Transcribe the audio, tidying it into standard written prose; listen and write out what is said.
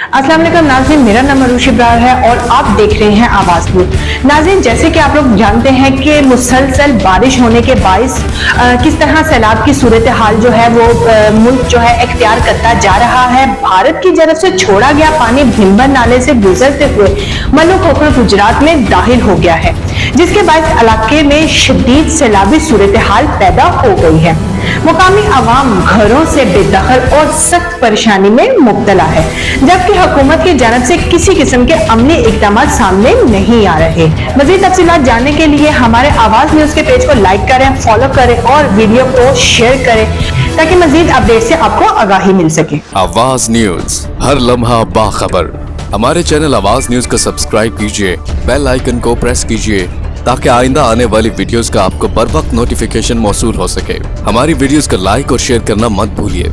अस्सलाम वालेकुम नाज़रीन, मेरा नाम अरूश इब्रार है और आप देख रहे हैं आवाज़ न्यूज़। नाज़रीन, जैसे कि आप लोग जानते हैं कि मुसलसल बारिश होने के बाइस किस तरह सैलाब की सूरत हाल जो है वो मुल्क जो है इख्तियार करता जा रहा है। भारत की तरफ से छोड़ा गया पानी भिंबर नाले से गुजरते हुए मनु खोखर गुजरात में दाखिल हो गया है, जिसके बायस इलाके में शदीद सैलाबी सूरत हाल पैदा हो गई है। मुकामी अवाम घरों से बेदखल और सख्त परेशानी में मुब्तला है, जबकि हुकूमत की जानब से किसी किस्म के अमली इक़दाम सामने नहीं आ रहे। मज़ीद तफसीलात जानने के लिए हमारे आवाज़ न्यूज़ के पेज को लाइक करें, फॉलो करें और वीडियो को शेयर करें ताकि मज़ीद अपडेट से आपको आगाही मिल सके। आवाज़ न्यूज़, हर लम्हा बाखबर। हमारे चैनल आवाज़ न्यूज़ को सब्सक्राइब कीजिए, बेल आइकन को प्रेस कीजिए ताकि आइंदा आने वाली वीडियोस का आपको बर वक्त नोटिफिकेशन मौसूल हो सके। हमारी वीडियोस को लाइक और शेयर करना मत भूलिए।